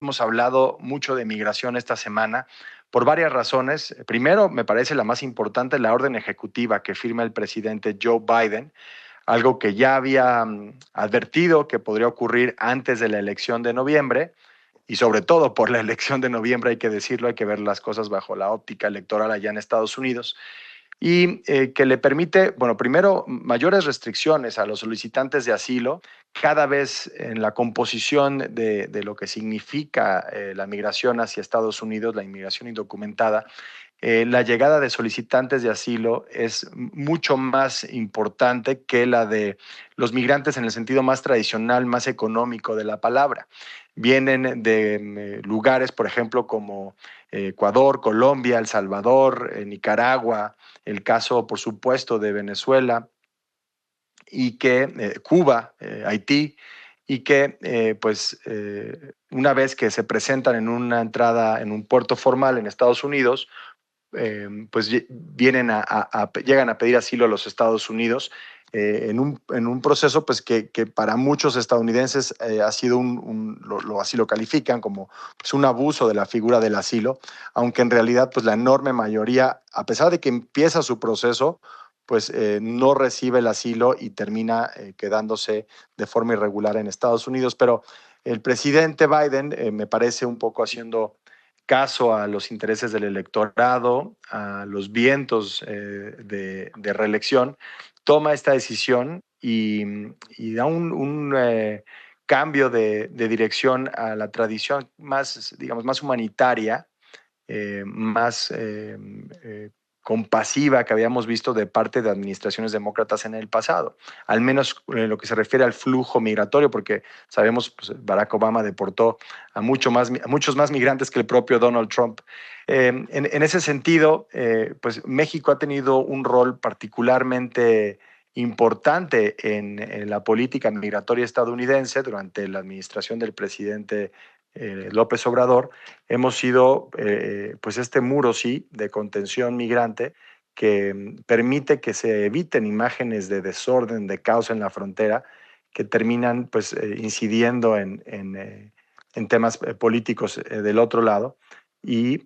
Hemos hablado mucho de migración esta semana por varias razones. Primero, me parece la más importante, la orden ejecutiva que firma el presidente Joe Biden, algo que ya había advertido que podría ocurrir antes de la elección de noviembre, y sobre todo por la elección de noviembre, hay que decirlo, hay que ver las cosas bajo la óptica electoral allá en Estados Unidos, y que le permite, bueno, primero, mayores restricciones a los solicitantes de asilo, cada vez en la composición de lo que significa la migración hacia Estados Unidos, la inmigración indocumentada. La llegada de solicitantes de asilo es mucho más importante que la de los migrantes en el sentido más tradicional, más económico de la palabra. Vienen de lugares, por ejemplo, como Ecuador, Colombia, El Salvador, Nicaragua, el caso, por supuesto, de Venezuela y que Cuba, Haití, y que una vez que se presentan en una entrada en un puerto formal en Estados Unidos, pues llegan a pedir asilo a los Estados Unidos en un proceso pues que para muchos estadounidenses ha sido así lo califican como pues, un abuso de la figura del asilo, aunque en realidad pues la enorme mayoría, a pesar de que empieza su proceso, pues no recibe el asilo y termina quedándose de forma irregular en Estados Unidos. Pero el presidente Biden me parece un poco haciendo caso a los intereses del electorado, a los vientos de reelección, toma esta decisión y da un cambio de dirección a la tradición más, digamos, más humanitaria, más compasiva que habíamos visto de parte de administraciones demócratas en el pasado, al menos en lo que se refiere al flujo migratorio, porque sabemos pues, Barack Obama deportó a muchos más migrantes que el propio Donald Trump. En ese sentido, pues México ha tenido un rol particularmente importante en la política migratoria estadounidense durante la administración del presidente López Obrador. Hemos sido pues este muro, sí, de contención migrante que permite que se eviten imágenes de desorden, de caos en la frontera, que terminan pues incidiendo en temas políticos del otro lado y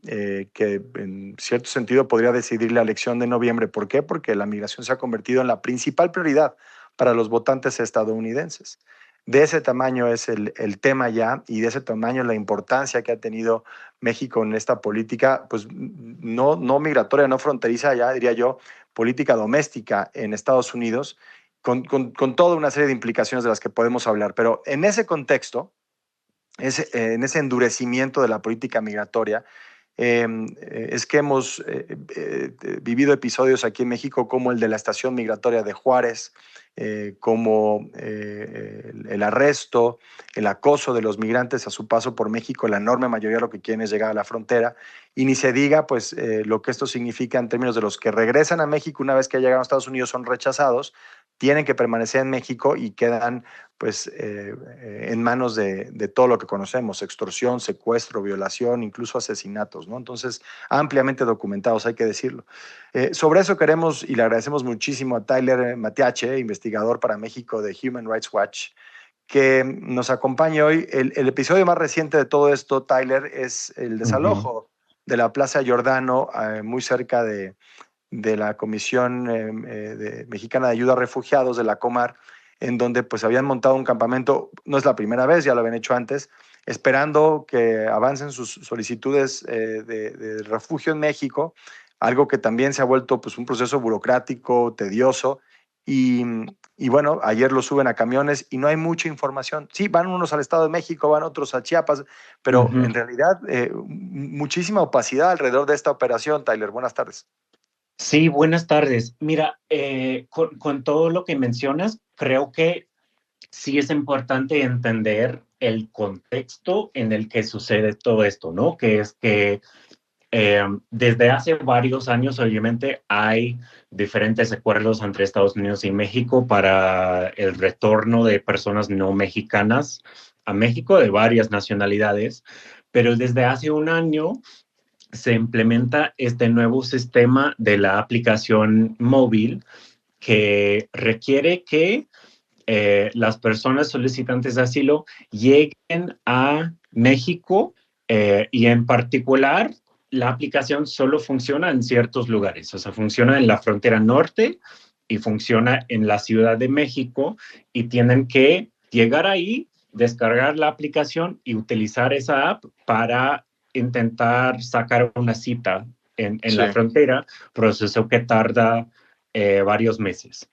que en cierto sentido podría decidir la elección de noviembre. ¿Por qué? Porque la migración se ha convertido en la principal prioridad para los votantes estadounidenses. De ese tamaño es el tema ya y de ese tamaño la importancia que ha tenido México en esta política, pues no migratoria, no fronteriza, ya diría yo, política doméstica en Estados Unidos, con toda una serie de implicaciones de las que podemos hablar. Pero en ese contexto, en ese endurecimiento de la política migratoria, es que hemos vivido episodios aquí en México como el de la estación migratoria de Juárez, como el arresto, el acoso de los migrantes a su paso por México. La enorme mayoría lo que quieren es llegar a la frontera, y ni se diga pues lo que esto significa en términos de los que regresan a México una vez que llegan a Estados Unidos, son rechazados, tienen que permanecer en México y quedan pues en manos de todo lo que conocemos: extorsión, secuestro, violación, incluso asesinatos, ¿no? Entonces, ampliamente documentados, hay que decirlo. Sobre eso queremos, y le agradecemos muchísimo a Tyler Matiache, investigador para México de Human Rights Watch, que nos acompañe hoy. El episodio más reciente de todo esto, Tyler, es el Ujú. desalojo de la Plaza Giordano, muy cerca de la Comisión Mexicana de Ayuda a Refugiados, de la Comar, en donde pues habían montado un campamento. No es la primera vez, ya lo habían hecho antes, esperando que avancen sus solicitudes de refugio en México, algo que también se ha vuelto pues un proceso burocrático, tedioso, y, y bueno, ayer lo suben a camiones y no hay mucha información. Sí, van unos al Estado de México, van otros a Chiapas, pero en Ujú. realidad muchísima opacidad alrededor de esta operación. Tyler, buenas tardes. Sí, buenas tardes. Mira, con todo lo que mencionas, creo que sí es importante entender el contexto en el que sucede todo esto, ¿no? Que es que desde hace varios años, obviamente, hay diferentes acuerdos entre Estados Unidos y México para el retorno de personas no mexicanas a México de varias nacionalidades, pero desde hace un año se implementa este nuevo sistema de la aplicación móvil que requiere que las personas solicitantes de asilo lleguen a México, y en particular la aplicación solo funciona en ciertos lugares, o sea, funciona en la frontera norte y funciona en la Ciudad de México y tienen que llegar ahí, descargar la aplicación y utilizar esa app para intentar sacar una cita en Sí. la frontera, proceso que tarda varios meses.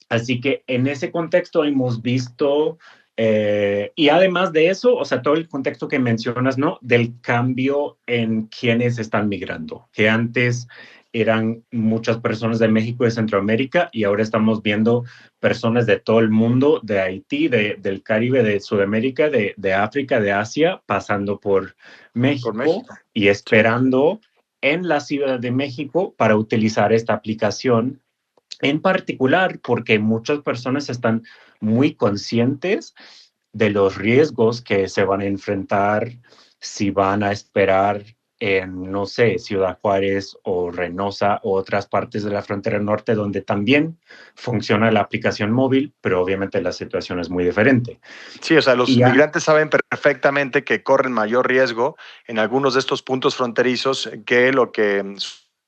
Así que en ese contexto hemos visto, y además de eso, o sea, todo el contexto que mencionas, ¿no? Del cambio en quienes están migrando, que antes eran muchas personas de México y de Centroamérica y ahora estamos viendo personas de todo el mundo, de Haití, del Caribe, de Sudamérica, de África, de Asia, pasando por Por México México. y Sí. esperando en la Ciudad de México para utilizar esta aplicación en particular porque muchas personas están muy conscientes de los riesgos que se van a enfrentar si van a esperar en, no sé, Ciudad Juárez o Reynosa o otras partes de la frontera norte donde también funciona la aplicación móvil, pero obviamente la situación es muy diferente. Sí, o sea, los Y ya, migrantes saben perfectamente que corren mayor riesgo en algunos de estos puntos fronterizos que lo que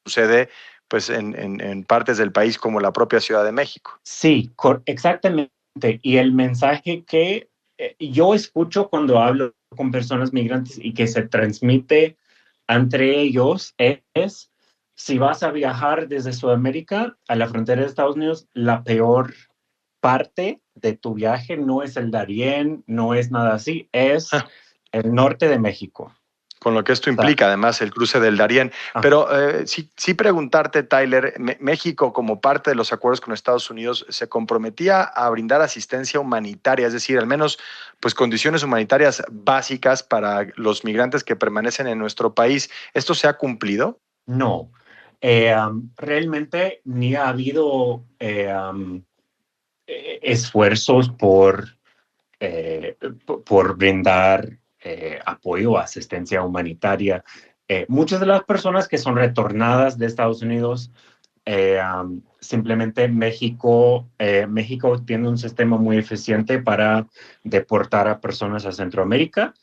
sucede pues, en partes del país como la propia Ciudad de México. sí, exactamente. Y el mensaje que yo escucho cuando hablo con personas migrantes y que se transmite entre ellos es, si vas a viajar desde Sudamérica a la frontera de Estados Unidos, la peor parte de tu viaje no es el Darién, no es nada así, es el norte de México. Con lo que esto O sea, implica, además, el cruce del Darién. ah, Pero sí preguntarte, Tyler, México, como parte de los acuerdos con Estados Unidos, se comprometía a brindar asistencia humanitaria, es decir, al menos pues, condiciones humanitarias básicas para los migrantes que permanecen en nuestro país. ¿Esto se ha cumplido? no. Realmente ni ha habido esfuerzos por brindar apoyo o asistencia humanitaria. Muchas de las personas que son retornadas de Estados Unidos, simplemente México tiene un sistema muy eficiente para deportar a personas a Centroamérica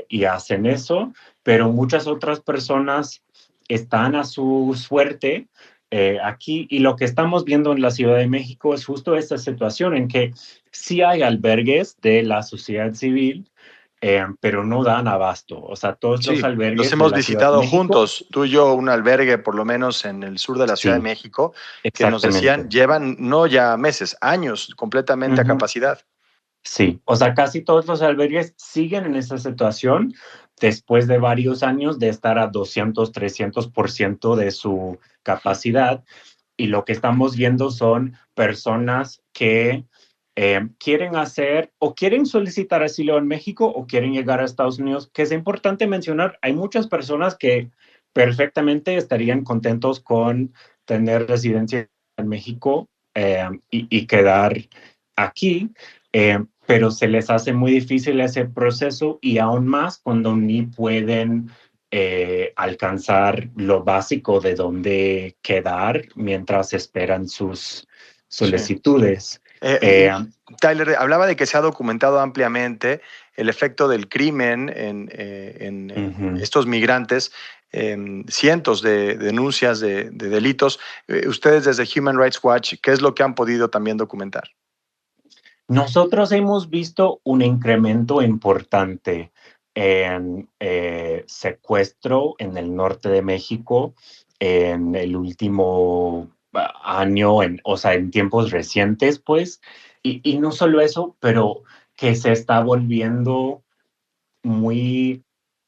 y hacen eso, pero muchas otras personas están a su suerte aquí y lo que estamos viendo en la Ciudad de México es justo esta situación en que sí hay albergues de la sociedad civil, pero no dan abasto. O sea, todos los Sí, los albergues de hemos la Ciudad de visitado México, juntos, tú y yo, un albergue, por lo menos en el sur de la Ciudad de sí, México, que nos decían, exactamente. llevan no ya meses, años completamente a Ujú. capacidad. Sí, o sea, casi todos los albergues siguen en esa situación después de varios años de estar a 200, 300% de su capacidad. Y lo que estamos viendo son personas que quieren hacer o quieren solicitar asilo en México o quieren llegar a Estados Unidos, que es importante mencionar, hay muchas personas que perfectamente estarían contentos con tener residencia en México y quedar aquí, pero se les hace muy difícil ese proceso y aún más cuando ni pueden alcanzar lo básico de dónde quedar mientras esperan sus Sí. solicitudes. Eh, Tyler, hablaba de que se ha documentado ampliamente el efecto del crimen en Uh-huh. estos migrantes, cientos de denuncias de delitos. Ustedes desde Human Rights Watch, ¿qué es lo que han podido también documentar? Nosotros hemos visto un incremento importante en secuestro en el norte de México en el último año, o sea, en tiempos recientes, pues, y no solo eso, pero que se está volviendo muy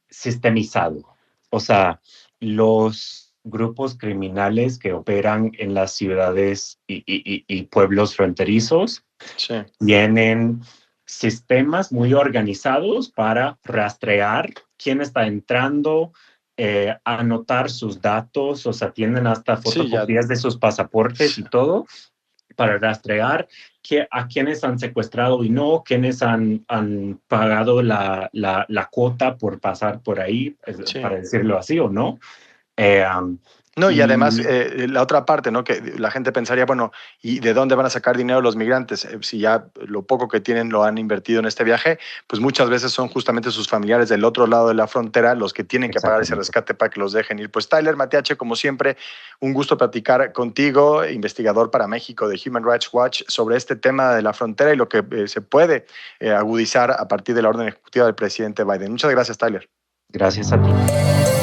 sistemizado. O sea, los grupos criminales que operan en las ciudades y pueblos fronterizos Sí, tienen sistemas muy organizados para rastrear quién está entrando, anotar sus datos, o sea, tienen hasta sí, ya. fotografías de sus pasaportes y todo para rastrear a quienes han secuestrado y no, quienes han pagado la cuota por pasar por ahí, Sí. para decirlo así o no. No, y además Y la otra parte, ¿no? Que la gente pensaría, bueno, ¿y de dónde van a sacar dinero los migrantes? Si ya lo poco que tienen lo han invertido en este viaje, pues muchas veces son justamente sus familiares del otro lado de la frontera los que tienen que pagar ese exactamente. rescate para que los dejen ir. Pues Tyler Matiache, como siempre, un gusto platicar contigo, investigador para México de Human Rights Watch, sobre este tema de la frontera y lo que se puede agudizar a partir de la orden ejecutiva del presidente Biden. Muchas gracias, Tyler. Gracias a ti.